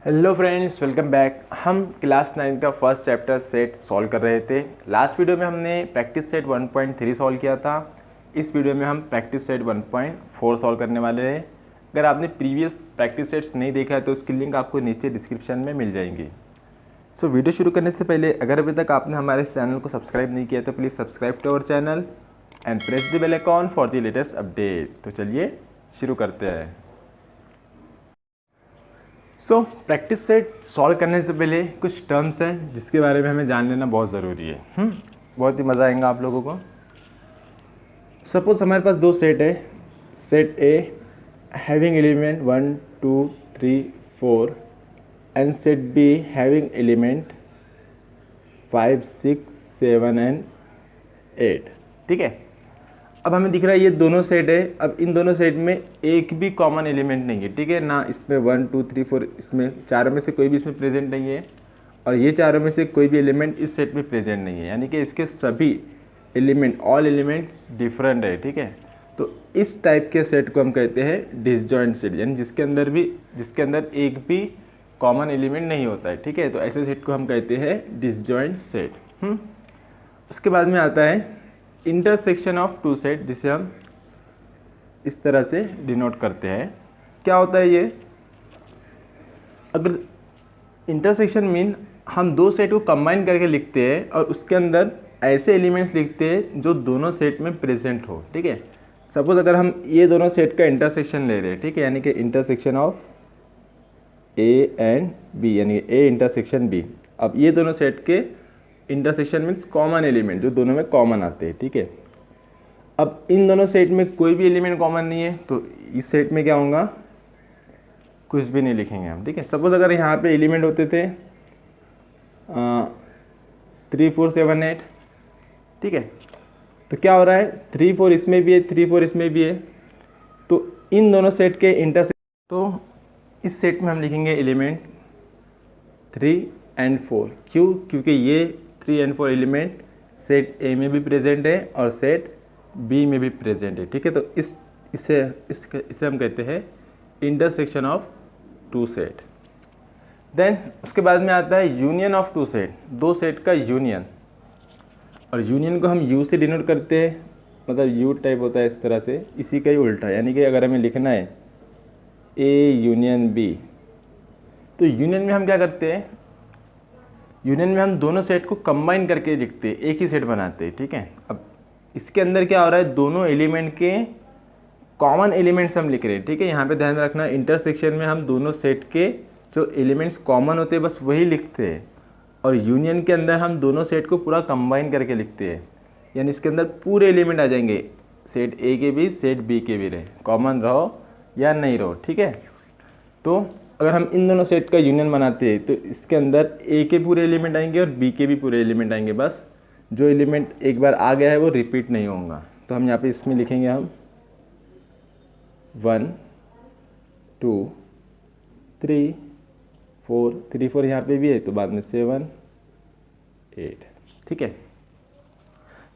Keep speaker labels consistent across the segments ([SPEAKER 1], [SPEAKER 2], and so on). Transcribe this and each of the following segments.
[SPEAKER 1] Hello friends, welcome back. हम class 9 का first chapter set solve कर रहे थे। लास्ट वीडियो में हमने प्रैक्टिस सेट 1.3 सॉल्व किया था। इस वीडियो में हम प्रैक्टिस सेट 1.4 सॉल्व करने वाले हैं। अगर आपने प्रीवियस प्रैक्टिस सेट्स नहीं देखा है तो उसकी लिंक आपको नीचे डिस्क्रिप्शन में मिल जाएंगी। सो वीडियो शुरू करने से पहले अगर अभी तक आपने हमारे चैनल को सब्सक्राइब नहीं किया तो please subscribe to our channel and press the bell icon for the latest update. तो चलिए शुरू करते हैं। प्रैक्टिस सेट सॉल्व करने से पहले कुछ टर्म्स हैं जिसके बारे में हमें जान लेना बहुत ज़रूरी है। बहुत ही मज़ा आएगा आप लोगों को। सपोज हमारे पास दो सेट है, set A having element 1 2 3 4 and set be having element 5 6 7 and 8। ठीक है, अब हमें दिख रहा है ये दोनों सेट है। अब इन दोनों सेट में एक भी कॉमन एलिमेंट नहीं है। ठीक है ना, इसमें 1 2 3 4 इसमें चारों में से कोई भी इसमें प्रेजेंट नहीं है और ये चारों में से कोई भी एलिमेंट इस सेट में प्रेजेंट नहीं है, यानी कि इसके सभी एलिमेंट ऑल एलिमेंट्स डिफरेंट है। ठीक है, तो इस टाइप के सेट को हम कहते हैं डिसजॉइंट सेट, यानी जिसके अंदर एक भी कॉमन एलिमेंट नहीं होता है। ठीक है, तो ऐसे सेट को हम कहते हैं डिसजॉइंट सेट। उसके बाद में आता है इंटरसेक्शन ऑफ टू सेट, जिसे हम इस तरह से डिनोट करते हैं। क्या होता है ये? अगर इंटरसेक्शन मीन हम दो सेट को कंबाइन करके लिखते हैं और उसके अंदर ऐसे एलिमेंट्स लिखते हैं जो दोनों सेट में प्रेजेंट हो। ठीक है, सपोज अगर हम ये दोनों सेट का इंटरसेक्शन ले रहे हैं, ठीक है, यानी कि intersection of A and B, यानी ए इंटरसेक्शन बी। अब ये दोनों सेट के इंटरसेक्शन मीन्स कॉमन एलिमेंट जो दोनों में कॉमन आते हैं। ठीक है, अब इन दोनों सेट में कोई भी एलिमेंट कॉमन नहीं है तो इस सेट में क्या होगा, कुछ भी नहीं लिखेंगे हम। ठीक है, सपोज अगर यहाँ पे एलिमेंट होते थे 3 4 7 8। ठीक है, तो क्या हो रहा है, 3 4 इसमें भी है, 3 4 इसमें भी है, तो इन दोनों सेट के इंटरसेक्शन, तो इस सेट में हम लिखेंगे एलिमेंट 3 एंड 4। क्यों? क्योंकि ये 3 एंड 4 एलिमेंट सेट ए में भी प्रेजेंट है और सेट बी में भी प्रेजेंट है। ठीक है, तो इसे हम कहते हैं intersection of two set. Then उसके बाद में आता है यूनियन ऑफ टू सेट, दो सेट का यूनियन। और यूनियन को हम यू से डिनोट करते हैं, मतलब यू टाइप होता है इस तरह से, इसी का ही उल्टा। यानी कि अगर हमें लिखना है ए यूनियन बी, तो यूनियन में हम क्या करते हैं, यूनियन में हम दोनों सेट को कंबाइन करके लिखते हैं, एक ही सेट बनाते हैं। ठीक है, अब इसके अंदर क्या हो रहा है, दोनों एलिमेंट के कॉमन एलिमेंट्स हम लिख रहे हैं। ठीक है, यहाँ पे ध्यान रखना, इंटरसेक्शन में हम दोनों सेट के जो एलिमेंट्स कॉमन होते हैं बस वही लिखते हैं, और यूनियन के अंदर हम दोनों सेट को पूरा कंबाइन करके लिखते हैं, यानी इसके अंदर पूरे एलिमेंट आ जाएंगे, सेट ए के भी सेट बी के भी रहे, कॉमन रहो या नहीं रहो। ठीक है, तो अगर हम इन दोनों सेट का यूनियन बनाते हैं तो इसके अंदर ए के पूरे एलिमेंट आएंगे और बी के भी पूरे एलिमेंट आएंगे, बस जो एलिमेंट एक बार आ गया है वो रिपीट नहीं होगा। तो हम यहाँ पे इसमें लिखेंगे हम 1 2 3 4, 3 4 यहाँ पे भी है, तो बाद में 7 8। ठीक है,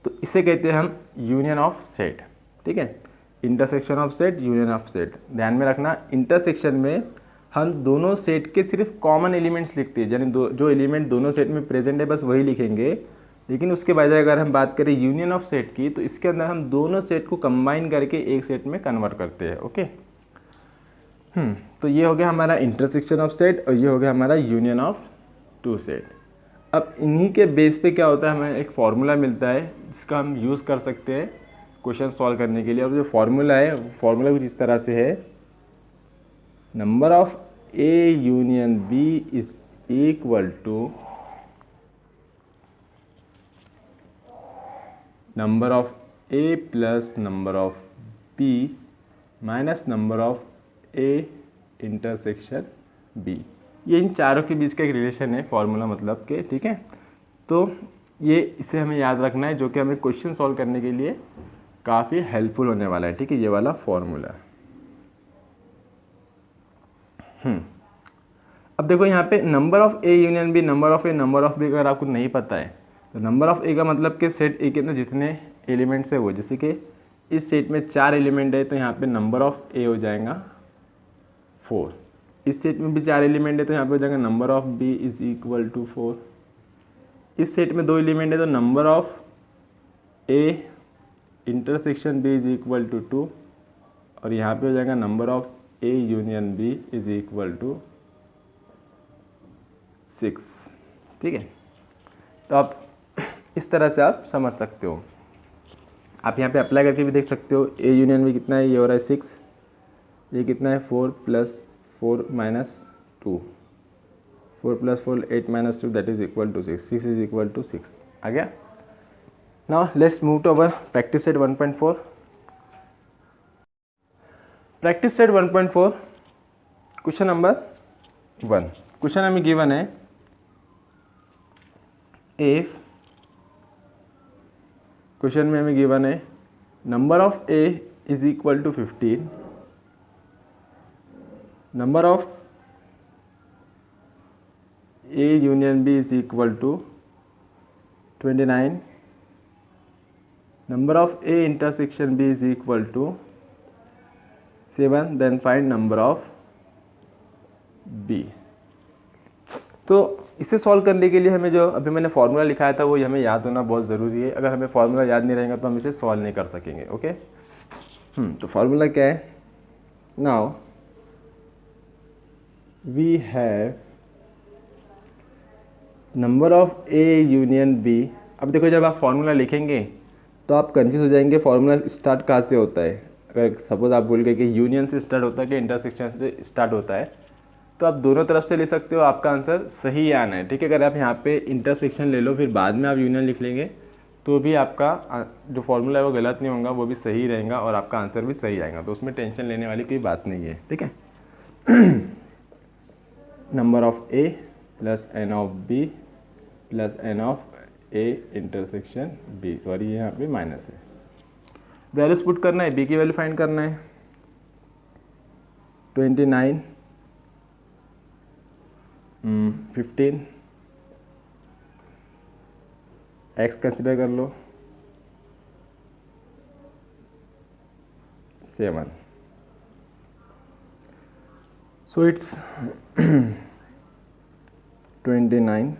[SPEAKER 1] तो इसे कहते हैं हम यूनियन ऑफ सेट। ठीक है, intersection of set, union of set. ध्यान में रखना, इंटरसेक्शन में हम दोनों सेट के सिर्फ कॉमन एलिमेंट्स लिखते हैं, यानी जो एलिमेंट दोनों सेट में प्रेजेंट है बस वही लिखेंगे। लेकिन उसके बजाय अगर हम बात करें यूनियन ऑफ सेट की, तो इसके अंदर हम दोनों सेट को कंबाइन करके एक सेट में कन्वर्ट करते हैं। ओके, तो ये हो गया हमारा इंटरसेक्शन ऑफ सेट और ये हो गया हमारा यूनियन ऑफ टू सेट। अब इन्हीं के बेस पे क्या होता है, हमें एक फार्मूला मिलता है जिसका हम यूज़ कर सकते हैं क्वेश्चन सॉल्व करने के लिए। और जो फार्मूला है, फार्मूला कुछ इस तरह से है, number of A union B is equal to number of A plus number of B minus number of A intersection B. ये इन चारों के बीच का एक रिलेशन है, फॉर्मूला मतलब के। ठीक है, तो ये इसे हमें याद रखना है, जो कि हमें क्वेश्चन सॉल्व करने के लिए काफ़ी हेल्पफुल होने वाला है। ठीक है, ये वाला फॉर्मूला। अब देखो यहाँ पे number of A union B, number of A number of B अगर आपको नहीं पता है तो नंबर ऑफ ए का मतलब कि सेट ए के अंदर जितने एलिमेंट्स है वो, जैसे कि इस सेट में 4 एलिमेंट है तो यहाँ पे नंबर ऑफ ए हो जाएगा 4। इस सेट में भी 4 एलिमेंट है तो यहाँ पे हो जाएगा number of B is equal to 4। इस सेट में 2 एलिमेंट है तो number of A intersection B is equal to 2, और यहाँ पे हो जाएगा number of A union B is equal to 6। ठीक है, तो आप इस तरह से आप समझ सकते हो। आप यहाँ पे अप्लाई करके भी देख सकते हो। ए यूनियन बी कितना है, ये हो रहा है 6, ये कितना है 4 + 4 - 2, 4 + 4 8 - 2 that is equal to 6, 6 is equal to 6 आ गया। Now let's move to our practice set 1.4। Practice set 1.4 question number 1। Question हमें गिवन है इफ, क्वेश्चन में हमें गिवन है number of A is equal to 15, number of A union B is equal to 29, number of A intersection B is equal to 7, then find number of B. तो इसे solve करने के लिए हमें जो अभी मैंने फॉर्मूला लिखाया था वो हमें याद होना बहुत ज़रूरी है। अगर हमें फॉर्मूला याद नहीं रहेगा तो हम इसे सॉल्व नहीं कर सकेंगे। ओके, तो फॉर्मूला क्या है, now we have number of A union B. अब देखो जब आप फॉर्मूला लिखेंगे तो आप कंफ्यूज हो जाएंगे फॉर्मूला स्टार्ट कहाँ से होता है। अगर सपोज आप बोल गए कि यूनियन से स्टार्ट होता है कि इंटरसेक्शन से स्टार्ट होता है, तो आप दोनों तरफ से ले सकते हो, आपका आंसर सही आना है। ठीक है, अगर आप यहाँ पे इंटरसेक्शन ले लो फिर बाद में आप यूनियन लिख लेंगे तो भी आपका जो फॉर्मूला है वो गलत नहीं होगा, वो भी सही रहेगा और आपका आंसर भी सही आएगा। तो उसमें टेंशन लेने वाली कोई बात नहीं है। ठीक है, number of A plus N of B plus N of A intersection B, sorry यहाँ पे माइनस है। वैल्यूज पुट करना है, बी की वैल्यू फाइंड करना है 29, 15, एक्स कंसिडर कर लो 7, सो इट्स 29,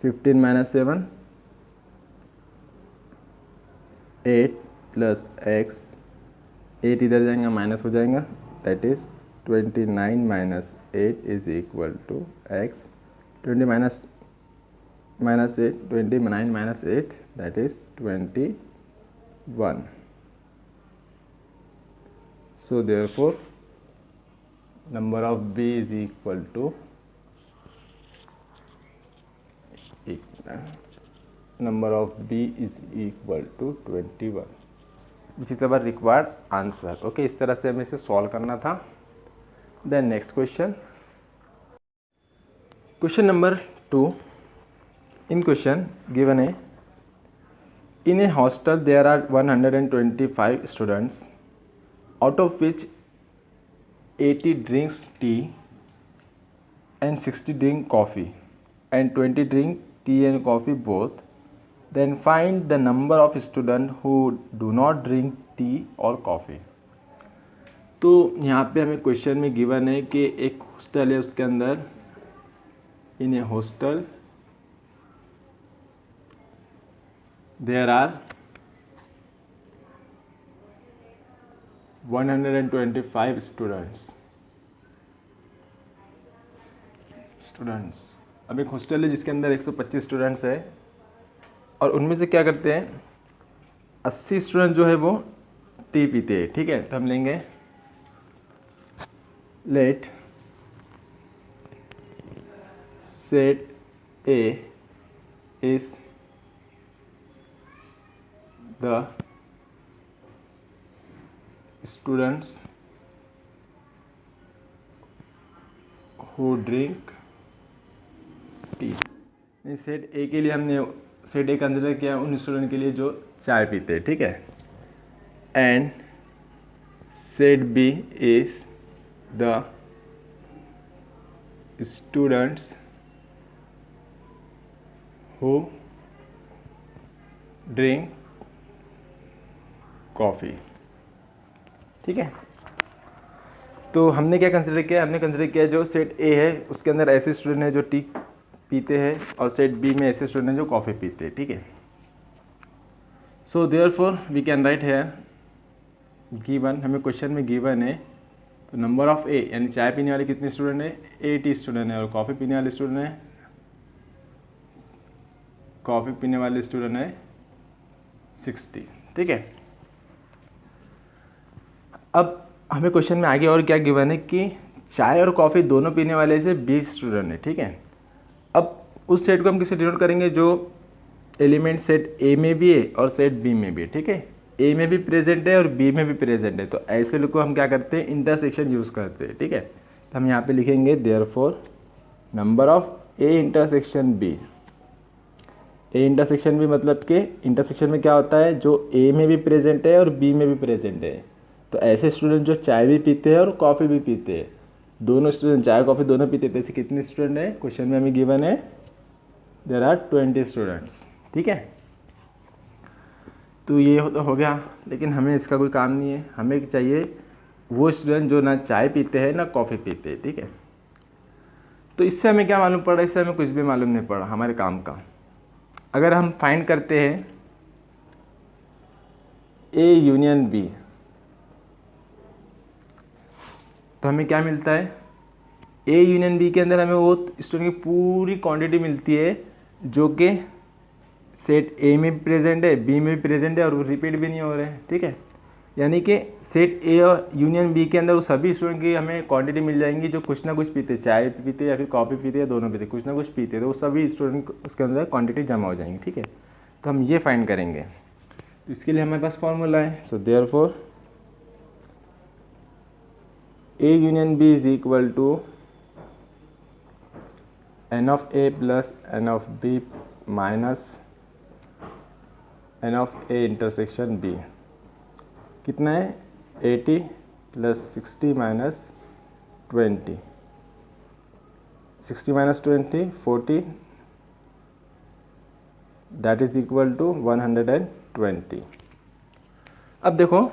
[SPEAKER 1] 15 - 7 8 प्लस एक्स, 8 इधर जाएगा माइनस हो जाएगा, that is 29 - 8 is equal to X. 20 - 8, 29 - 8 that is 21। So therefore number of B is equal to number of b is equal to 21, which is our required answer. Okay, इस तरह से हमें इसे solve करना था। Then next question, question number 2. In question given a, in a hostel there are 125 students, out of which 80 drinks tea and 60 drink coffee and 20 drink tea and coffee both. Then find the number of students who do not drink tea or coffee. तो यहाँ पे हमें question में given है कि एक hostel है, उसके अंदर इन ए हॉस्टल देयर आर 125 स्टूडेंट्स। अब एक हॉस्टल है जिसके अंदर 125 स्टूडेंट्स है और उनमें से क्या करते हैं 80 स्टूडेंट जो है वो टी पीते हैं। ठीक है, तो हम लेंगे let set A is the students who drink tea. Set A के लिए हमने सेट ए कंसिडर किया उन स्टूडेंट के लिए जो चाय पीते हैं। ठीक है, and set B is the students who drink coffee. ठीक है, तो हमने क्या कंसिडर किया, हमने कंसिडर किया जो सेट ए है उसके अंदर ऐसे स्टूडेंट हैं जो टी पीते हैं और सेट बी में ऐसे स्टूडेंट हैं जो कॉफ़ी पीते हैं, ठीक है। So therefore we can write here given, हमें क्वेश्चन में गिवन है तो नंबर ऑफ ए यानी चाय पीने वाले कितने स्टूडेंट है, 80 स्टूडेंट है, और कॉफ़ी पीने वाले स्टूडेंट है, कॉफ़ी पीने वाले स्टूडेंट है 60, ठीक है। अब हमें क्वेश्चन में आगे और क्या गिवन है कि चाय और कॉफ़ी दोनों पीने वाले से 20 स्टूडेंट है, ठीक है। अब उस सेट को हम किससे डिनोट करेंगे, जो एलिमेंट सेट ए में भी है और सेट बी में भी है, ठीक है। ए में भी प्रेजेंट है और बी में भी प्रेजेंट है, तो ऐसे लोग को हम क्या करते हैं, इंटरसेक्शन यूज़ करते हैं, ठीक है। तो हम यहाँ पे लिखेंगे therefore number of A intersection B. A intersection B मतलब कि इंटरसेक्शन में क्या होता है, जो ए में भी प्रेजेंट है और बी में भी प्रेजेंट है। तो ऐसे स्टूडेंट जो चाय भी पीते हैं और कॉफ़ी भी पीते हैं, दोनों स्टूडेंट चाय कॉफ़ी दोनों पीते हैं, ऐसे कितने स्टूडेंट है, क्वेश्चन में हमें गिवन है देयर आर 20 स्टूडेंट्स, ठीक है। तो ये तो हो गया, लेकिन हमें इसका कोई काम नहीं है, हमें चाहिए वो स्टूडेंट जो ना चाय पीते हैं ना कॉफ़ी पीते हैं, ठीक है। तो इससे हमें क्या मालूम पड़ा, इससे हमें कुछ भी मालूम नहीं पड़ा हमारे काम का। अगर हम फाइंड करते हैं ए यूनियन बी तो हमें क्या मिलता है, ए यूनियन बी के अंदर हमें वो स्टूडेंट की पूरी क्वांटिटी मिलती है जो कि सेट ए में भी प्रेजेंट है, बी में भी प्रेजेंट है और वो रिपीट भी नहीं हो रहे हैं, ठीक है। यानी कि सेट ए और यूनियन बी के अंदर वो सभी स्टूडेंट की हमें क्वांटिटी मिल जाएंगी जो कुछ ना कुछ पीते, चाय पीते या फिर कॉफ़ी पीते या दोनों पीते, कुछ ना कुछ पीते, तो वो सभी स्टूडेंट उसके अंदर क्वांटिटी जमा हो जाएंगी, ठीक है। तो हम ये फाइंड करेंगे, तो इसके लिए हमारे पास फॉर्मूला है। So therefore A union B is equal to n of A plus n of B minus n of A intersection B। कितना है, 80 plus 60 minus 20, 60 minus 20 40, that is equal to 120। अब देखो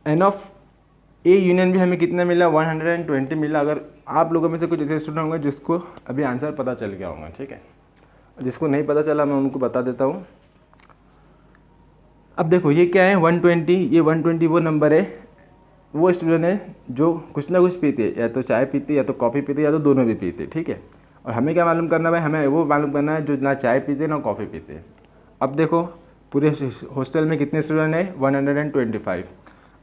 [SPEAKER 1] n of ए यूनियन भी हमें कितना मिला, 120 मिला। अगर आप लोगों में से कुछ ऐसे स्टूडेंट होंगे जिसको अभी आंसर पता चल गया होगा, ठीक है, जिसको नहीं पता चला मैं उनको बता देता हूँ। अब देखो ये क्या है 120, ये 120 वो नंबर है, वो स्टूडेंट है जो कुछ ना कुछ पीते, या तो चाय पीते या तो कॉफ़ी पीते या तो दोनों भी पीते, ठीक है। और हमें क्या मालूम करना है, हमें वो मालूम करना है जो ना चाय पीते ना कॉफ़ी पीते। अब देखो पूरे हॉस्टल में कितने स्टूडेंट हैं, 125,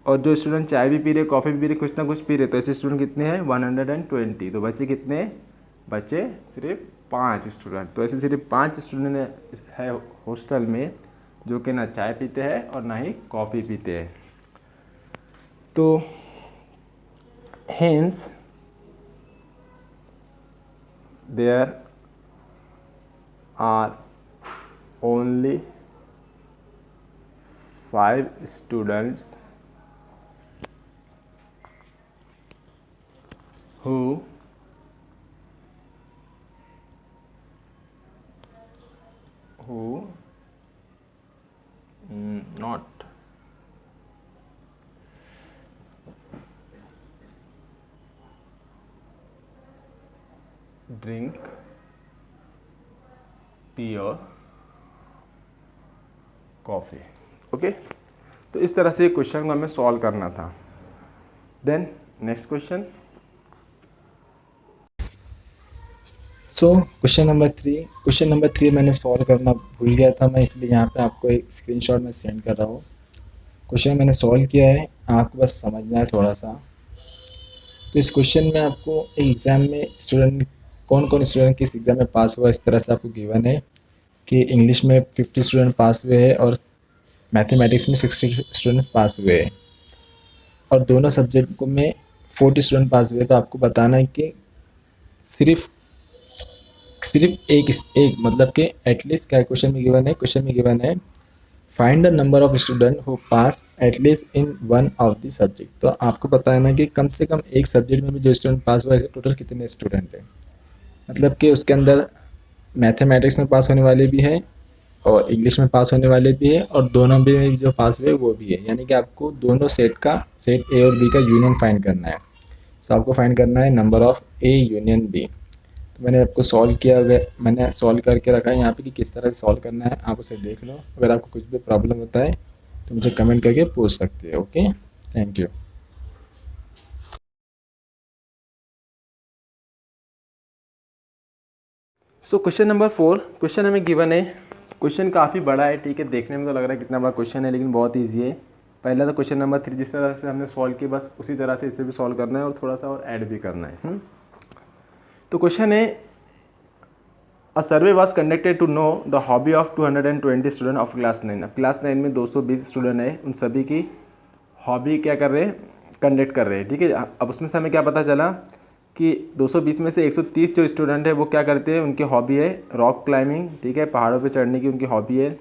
[SPEAKER 1] और जो स्टूडेंट चाय भी पी रहे कॉफ़ी भी पी रहे कुछ ना कुछ पी रहे, तो ऐसे स्टूडेंट कितने हैं 120। तो बच्चे कितने, बच्चे सिर्फ 5 स्टूडेंट। तो ऐसे सिर्फ 5 स्टूडेंट है हॉस्टल में जो कि ना चाय पीते हैं और ना ही कॉफ़ी पीते हैं। तो hence there are only 5 students who not drink tea or coffee, okay. तो इस तरह से क्वेश्चन को हमें सॉल्व करना था। Then next question,
[SPEAKER 2] so question number 3 मैंने सॉल्व करना भूल गया था मैं, इसलिए यहाँ पे आपको एक स्क्रीनशॉट में सेंड कर रहा हूँ। क्वेश्चन मैंने सॉल्व किया है, आपको बस समझना है थोड़ा सा। तो इस क्वेश्चन में आपको एक एग्ज़ाम में स्टूडेंट कौन कौन स्टूडेंट किस एग्ज़ाम में पास हुआ इस तरह से आपको गिवन है कि इंग्लिश में 50 स्टूडेंट पास हुए हैं और मैथमेटिक्स में 60 स्टूडेंट पास हुए हैं और दोनों सब्जेक्ट को में 40 स्टूडेंट पास हुए। तो आपको बताना है कि सिर्फ एक मतलब कि एटलीस्ट क्या क्वेश्चन में गिवन है find the number of student who pass at least in one of the subject. तो आपको बताना है कि कम से कम एक सब्जेक्ट में भी जो स्टूडेंट पास हुआ है टोटल कितने स्टूडेंट हैं, मतलब कि उसके अंदर मैथमेटिक्स में पास होने वाले भी हैं और इंग्लिश में पास होने वाले भी है और दोनों में जो पास हुए वो भी है, यानी कि आपको दोनों सेट ए और बी का यूनियन फाइंड करना है। सो आपको फाइंड करना है number of A union B. तो मैंने आपको मैंने सॉल्व करके रखा है यहाँ पे कि किस तरह से सॉल्व करना है, आप उसे देख लो। अगर आपको कुछ भी प्रॉब्लम होता है तो मुझे कमेंट करके पूछ सकते हो। Okay, thank you.
[SPEAKER 1] So question number 4, question हमें गिवन है। क्वेश्चन काफ़ी बड़ा है, ठीक है, देखने में तो लग रहा है कितना बड़ा क्वेश्चन है, लेकिन बहुत ईजी है। पहला तो क्वेश्चन नंबर 3 जिस तरह से हमने सॉल्व किया बस उसी तरह से इसे भी सॉल्व करना है और थोड़ा सा और ऐड भी करना है। तो क्वेश्चन है, a survey was conducted to know the hobby of 220 student of class 9। अब क्लास 9 में 220 स्टूडेंट है, उन सभी की हॉबी क्या कर रहे हैं, कंडक्ट कर रहे हैं, ठीक है। अब उसमें से हमें क्या पता चला कि 220 में से 130 जो स्टूडेंट है वो क्या करते हैं, उनकी हॉबी है रॉक क्लाइंबिंग, ठीक है, पहाड़ों पे चढ़ने की उनकी हॉबी है।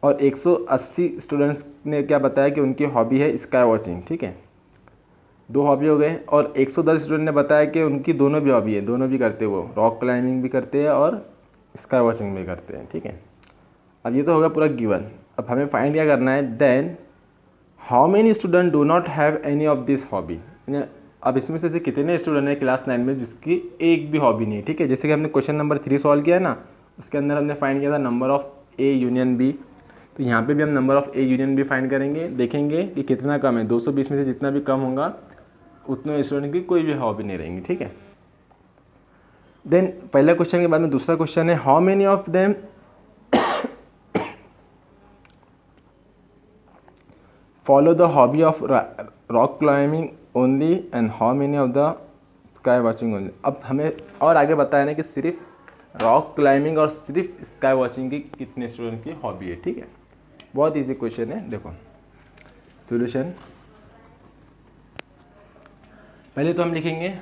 [SPEAKER 1] और 180 स्टूडेंट्स ने क्या बताया कि उनकी हॉबी है स्काई वॉचिंग, ठीक है, 2 हॉबी हो गए। और 110 स्टूडेंट ने बताया कि उनकी दोनों भी हॉबी है, दोनों भी करते हैं, वो रॉक क्लाइंबिंग भी करते हैं और स्काई वॉचिंग भी करते हैं, ठीक है। अब ये तो होगा पूरा गिवन। अब हमें फाइंड क्या करना है, then how many student do not have any of this hobby. अब इसमें से कितने स्टूडेंट हैं क्लास 9 में जिसकी एक भी हॉबी नहीं है, ठीक है। जैसे कि हमने क्वेश्चन नंबर 3 सॉल्व किया है ना, उसके अंदर हमने फाइंड किया था number of A union B. तो यहाँ पे भी हम number of A union B find करेंगे, देखेंगे कि कितना कम है। 220 में से जितना भी कम होगा उतने स्टूडेंट की कोई भी हॉबी नहीं रहेंगी, ठीक है। देन पहला क्वेश्चन के बाद में दूसरा क्वेश्चन है, how many of them follow the hobby of rock climbing only and how many of the sky watching only। अब हमें और आगे बताया ना कि सिर्फ रॉक क्लाइंबिंग और सिर्फ स्काई वॉचिंग की कितने स्टूडेंट की हॉबी है, ठीक है। बहुत इजी क्वेश्चन है। देखो सॉल्यूशन, पहले तो हम लिखेंगे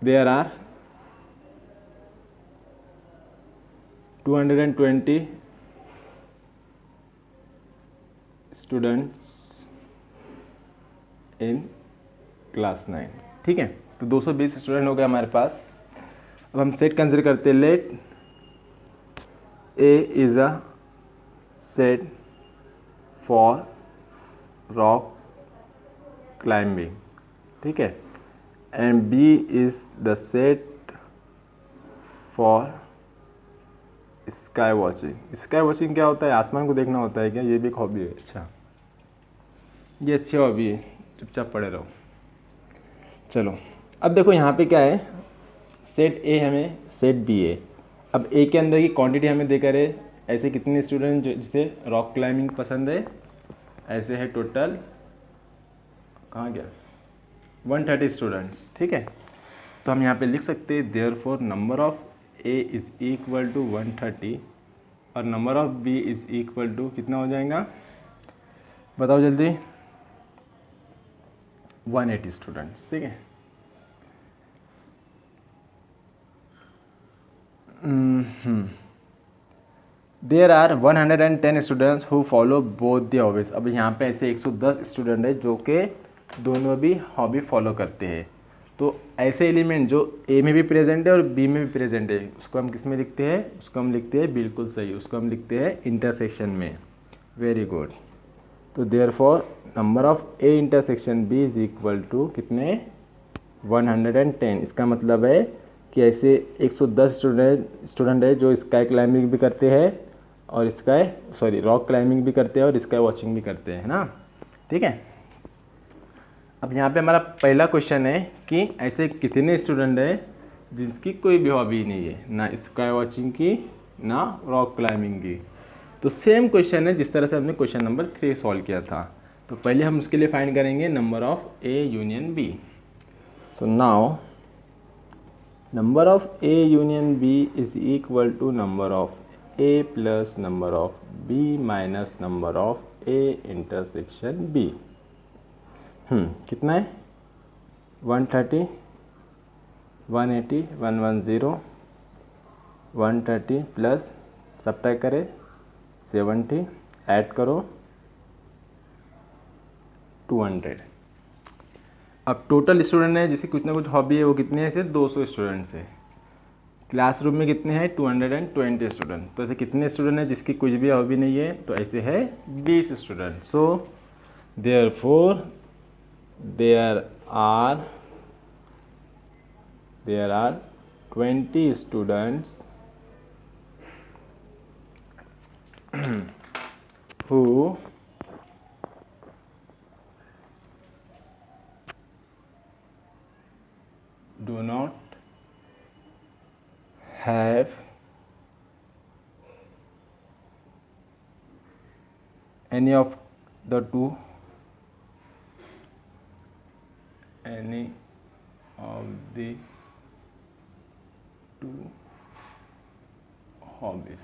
[SPEAKER 1] there are 220 students in class 9, ठीक है। तो 220 स्टूडेंट हो गए हमारे पास। अब हम सेट कंसिडर करते हैं, let A is a set for rock climbing, ठीक है, and B is the set for sky watching. Sky watching क्या होता है, आसमान को देखना होता है क्या, ये भी एक हॉबी है। अच्छा, ये अच्छी हॉबी है, चुपचाप पड़े रहो। चलो अब देखो यहाँ पे क्या है, सेट ए हमें सेट बी है। अब ए के अंदर की क्वांटिटी हमें देकर है, ऐसे कितने स्टूडेंट जो जिसे रॉक क्लाइंबिंग पसंद है, ऐसे है टोटल, कहाँ गया, 130 स्टूडेंट्स, ठीक है। तो हम यहाँ पे लिख सकते हैं therefore number of A is equal to 130 और number of B is equal to कितना हो जाएगा, बताओ जल्दी, 180 स्टूडेंट्स, ठीक है। There are 110 students who follow both the hobbies. अब यहाँ पे ऐसे 110 स्टूडेंट है जो कि दोनों भी हॉबी फॉलो करते हैं। तो ऐसे एलिमेंट जो ए में भी प्रेजेंट है और बी में भी प्रेजेंट है, उसको हम किस में लिखते हैं, उसको हम लिखते हैं, बिल्कुल सही, उसको हम लिखते हैं इंटरसेक्शन में। Very good. तो therefore number of A intersection B is equal to कितने, 110। इसका मतलब है कि ऐसे 110 स्टूडेंट है जो स्काई क्लाइंबिंग भी करते हैं और रॉक क्लाइंबिंग भी करते हैं और स्काई वॉचिंग भी करते हैं, है ना, ठीक है। अब यहाँ पे हमारा पहला क्वेश्चन है कि ऐसे कितने स्टूडेंट हैं जिसकी कोई भी हॉबी नहीं है, ना स्काई वॉचिंग की ना रॉक क्लाइंबिंग की। तो सेम क्वेश्चन है जिस तरह से हमने क्वेश्चन नंबर 3 सॉल्व किया था। तो पहले हम उसके लिए फाइंड करेंगे number of A union B. So now number of A union B is equal to number of A plus number of B minus number of A intersection B. कितना है, 130, 180, 110, 130 प्लस सब्ट्रैक्ट करें 70, add करो 200। अब total student है जिसकी कुछ ना कुछ हॉबी है, वो कितने हैं? ऐसे 200 स्टूडेंट्स है। क्लासरूम में कितने हैं? 220 स्टूडेंट। तो ऐसे कितने स्टूडेंट हैं जिसकी कुछ भी हॉबी नहीं है? तो ऐसे है 20 student. So therefore there are 20 students who do not have any of the two hobbies.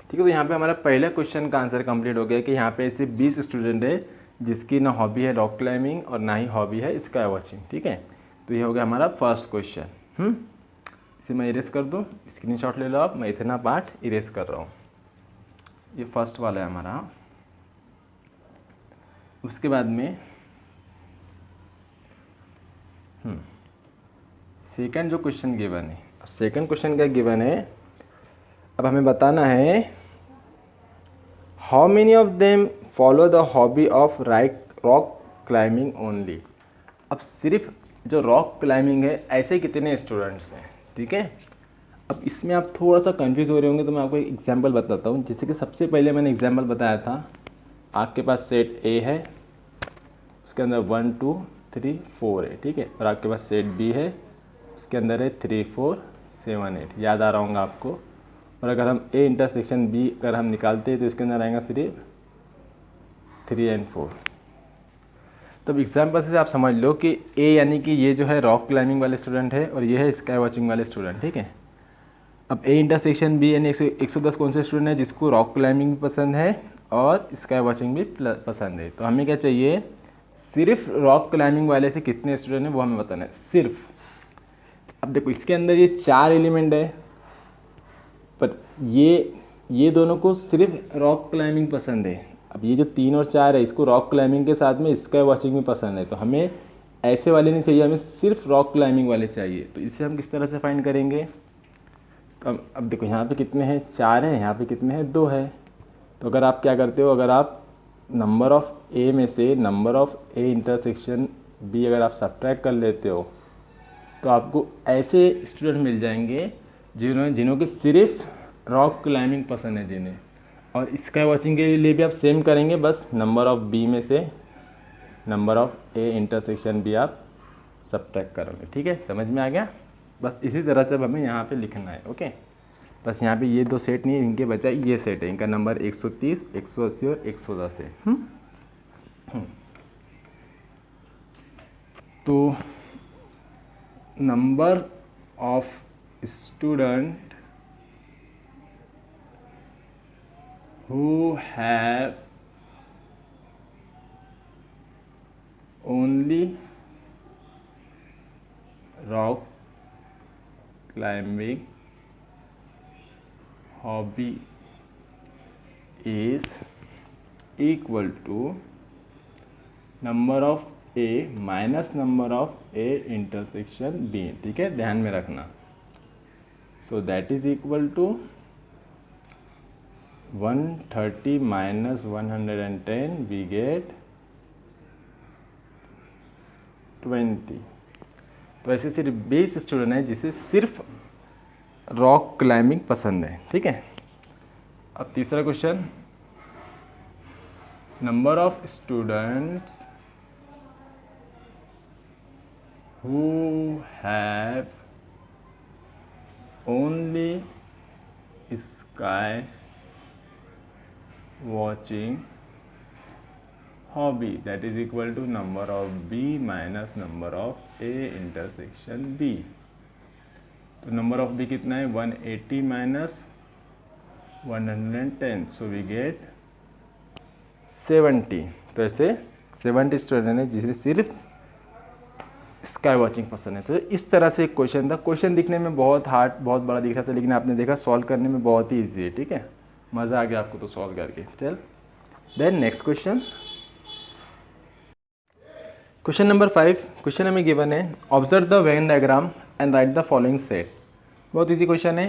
[SPEAKER 1] ठीक है, तो यहाँ पे हमारा पहला क्वेश्चन का आंसर कंप्लीट हो गया कि यहाँ पे ऐसे 20 स्टूडेंट है जिसकी ना हॉबी है रॉक क्लाइंबिंग और ना ही हॉबी है स्काई वॉचिंग। ठीक है, तो ये हो गया हमारा फर्स्ट क्वेश्चन। इसे मैं इरेज कर दूँ, स्क्रीनशॉट ले लो आप, मैं इतना पार्ट इरेज कर रहा हूँ। ये फर्स्ट वाला है हमारा। उसके बाद में सेकंड जो क्वेश्चन गिवन है, सेकंड क्वेश्चन क्या गिवन है, अब हमें बताना है how many of them follow the hobby of rock climbing only. अब सिर्फ जो रॉक क्लाइंबिंग है ऐसे कितने स्टूडेंट्स हैं? ठीक है, अब इसमें आप थोड़ा सा कंफ्यूज हो रहे होंगे, तो मैं आपको एक एग्जांपल बताता हूँ। जैसे कि सबसे पहले मैंने एग्जांपल बताया था, आपके पास सेट ए है, उसके अंदर 1 2 3 4 है। ठीक है, और आपके पास सेट बी है, उसके अंदर है 3 4 7 8। याद आ रहा होगा आपको। और अगर हम ए इंटरसेक्शन बी अगर हम निकालते हैं तो इसके अंदर आएगा सिर्फ 3 और 4। तो एग्जाम्पल से आप समझ लो कि ए यानी कि ये जो है रॉक क्लाइंबिंग वाले स्टूडेंट है और ये है स्काई वॉचिंग वाले स्टूडेंट। ठीक है, अब ए इंटरसेक्शन बी यानी 110 कौन से स्टूडेंट है जिसको रॉक क्लाइंबिंग भी पसंद है और स्काई वॉचिंग भी पसंद है। तो हमें क्या चाहिए? सिर्फ रॉक क्लाइंबिंग वाले से कितने स्टूडेंट हैं वो हमें बताना है सिर्फ। अब देखो इसके अंदर ये 4 एलिमेंट है, पर ये दोनों को सिर्फ रॉक क्लाइंबिंग पसंद है। अब ये जो 3 और 4 है इसको रॉक क्लाइंबिंग के साथ में स्काई वॉचिंग भी पसंद है। तो हमें ऐसे वाले नहीं चाहिए, हमें सिर्फ रॉक क्लाइंबिंग वाले चाहिए। तो इसे हम किस तरह से फाइंड करेंगे? तो अब देखो यहाँ पे कितने हैं? 4 हैं, यहाँ पे कितने हैं? 2 है। तो अगर आप क्या करते हो, अगर आप नंबर ऑफ ए में से number of A intersection B अगर आप सब्ट्रैक्ट कर लेते हो तो आपको ऐसे स्टूडेंट मिल जाएंगे जिन्हों के सिर्फ रॉक क्लाइंबिंग पसंद है जिन्हें। और स्काई वॉचिंग के लिए भी आप सेम करेंगे, बस नंबर ऑफ बी में से number of A intersection B आप सब्ट्रैक्ट करोगे। ठीक है, समझ में आ गया? बस इसी तरह से हमें यहाँ पे लिखना है। ओके, बस यहाँ पे ये 2 सेट नहीं है, इनके बजाय ये सेट है, इनका नंबर 130 180 और 110 है। तो number of student who have only rock climbing hobby is equal to number of A minus number of A intersection B। ठीक है, ध्यान में रखना। So that is equal to 130 minus 110 we get 20। तो ऐसे सिर्फ 20 स्टूडेंट है जिसे सिर्फ रॉक क्लाइंबिंग पसंद है। ठीक है, अब तीसरा question, number of students who have only sky watching hobby, that is equal to number of B minus number of A intersection B। तो नंबर ऑफ B कितना है? 180 माइनस 110, सो वी गेट 70। तो ऐसे 70 स्टूडेंट है जिसे सिर्फ sky watching पसंद है। तो इस तरह से एक क्वेश्चन था। क्वेश्चन दिखने में बहुत हार्ड, बहुत बड़ा दिख रहा था, लेकिन आपने देखा सॉल्व करने में बहुत ही ईजी है। ठीक है, मज़ा आ गया आपको तो सॉल्व करके। चल then next question. Question number 5, question हमें गिवन है observe the Venn diagram and write the following set. बहुत इजी क्वेश्चन है।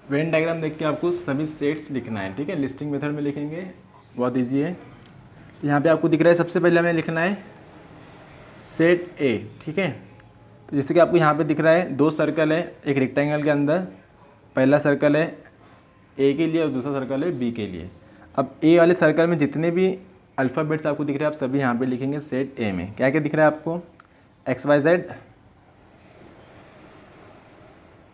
[SPEAKER 1] वेन डायग्राम देख के आपको सभी सेट्स लिखना है, ठीक है, लिस्टिंग मेथड में लिखेंगे, बहुत इजी है। यहाँ पे आपको दिख रहा है सबसे पहले हमें लिखना है सेट ए, ठीक है। तो जैसे कि आपको यहाँ पे दिख रहा है 2 सर्कल है एक रेक्टेंगल के अंदर, पहला सर्कल है ए के लिए और दूसरा सर्कल है बी के लिए। अब ए वाले सर्कल में जितने भी अल्फ़ाबेट्स आपको दिख रहे हैं आप सभी यहाँ पे लिखेंगे सेट ए में। क्या क्या दिख रहा है आपको, एक्स वाई जेड,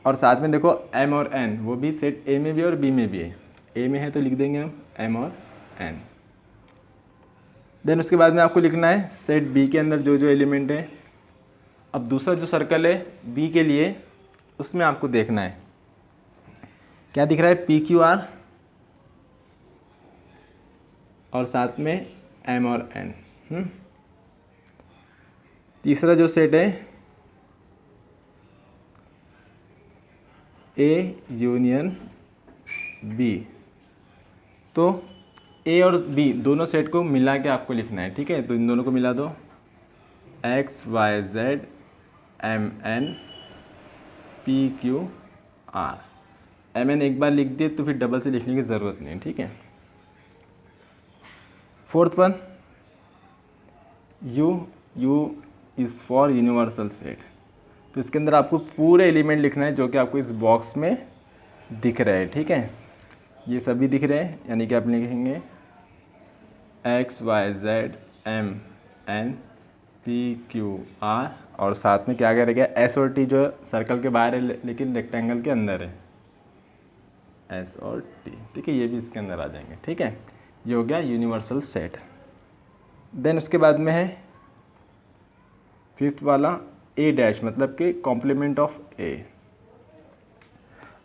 [SPEAKER 1] और साथ में देखो एम और एन, वो भी सेट ए में भी और बी में भी है। ए में है तो लिख देंगे हम एम और एन। देन उसके बाद में आपको लिखना है सेट बी के अंदर जो जो एलिमेंट है। अब दूसरा जो सर्कल है बी के लिए उसमें आपको देखना है क्या दिख रहा है, पी क्यू आर और साथ में एम और एन। तीसरा जो सेट है ए यूनियन बी, तो ए और बी दोनों सेट को मिला के आपको लिखना है, ठीक है। तो इन दोनों को मिला दो, X Y Z M N P Q R. M N एक बार लिख दिए तो फिर डबल से लिखने की ज़रूरत नहीं, ठीक है। Fourth one you is for universal set. तो इसके अंदर आपको पूरे एलिमेंट लिखना है जो कि आपको इस बॉक्स में दिख रहे हैं, ठीक है। ये सभी दिख रहे हैं, यानी कि आप लिखेंगे X Y Z M N P Q R, और साथ में क्या करेगा एस और टी जो सर्कल के बाहर है लेकिन रेक्टेंगल के अंदर है, एस और टी, ठीक है, ये भी इसके अंदर आ जाएंगे, ठीक है। ये हो गया यूनिवर्सल सेट। देन उसके बाद में है फिफ्थ वाला ए डैश, मतलब कि कॉम्प्लीमेंट ऑफ ए।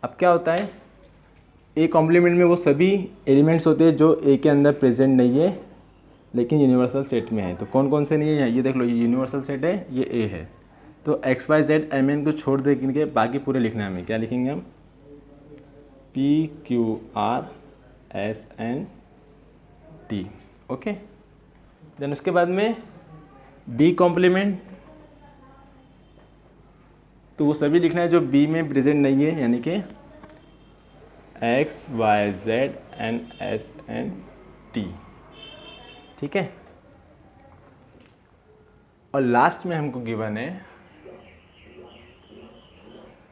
[SPEAKER 1] अब क्या होता है, ए कॉम्प्लीमेंट में वो सभी एलिमेंट्स होते हैं जो ए के अंदर प्रेजेंट नहीं है लेकिन यूनिवर्सल सेट में है। तो कौन कौन से नहीं है, ये देख लो, ये यूनिवर्सल सेट है, ये ए है। तो X Y Z M N को छोड़ दे के बाकी पूरे लिखना है हमें। क्या लिखेंगे हम, P Q R S N T, okay. Then उसके बाद में बी कॉम्प्लीमेंट, तो वो सभी लिखना है जो बी में प्रेजेंट नहीं है, यानी कि X Y Z N S N T, ठीक है। और लास्ट में हमको गिवन है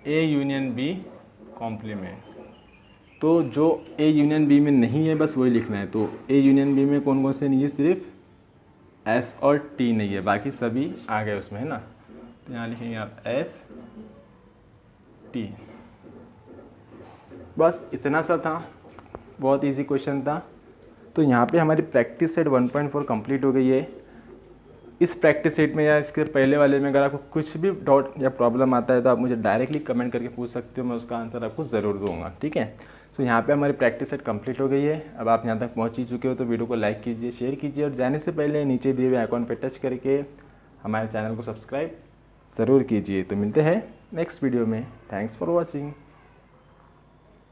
[SPEAKER 1] ए यूनियन बी कॉम्प्लीमेंट। तो जो ए यूनियन बी में नहीं है बस वही लिखना है। तो ए यूनियन बी में कौन कौन से नहीं है, सिर्फ एस और टी नहीं है, बाकी सभी आ गए उसमें, है ना। तो यहाँ लिखेंगे आप एस टी। बस इतना सा था, बहुत इजी क्वेश्चन था। तो यहाँ पे हमारी प्रैक्टिस सेट 1.4 कंप्लीट हो गई है। इस प्रैक्टिस सेट में या इसके पहले वाले में अगर आपको कुछ भी डाउट या प्रॉब्लम आता है तो आप मुझे डायरेक्टली कमेंट करके पूछ सकते हो, मैं उसका आंसर आपको ज़रूर दूंगा, ठीक है। सो यहाँ पे हमारी प्रैक्टिस सेट कंप्लीट हो गई है। अब आप यहाँ तक पहुँच ही चुके हो तो वीडियो को लाइक कीजिए, शेयर कीजिए, और जाने से पहले नीचे दिए हुए आइकॉन पर टच करके हमारे चैनल को सब्सक्राइब ज़रूर कीजिए। तो मिलते हैं नेक्स्ट वीडियो में। Thanks for watching.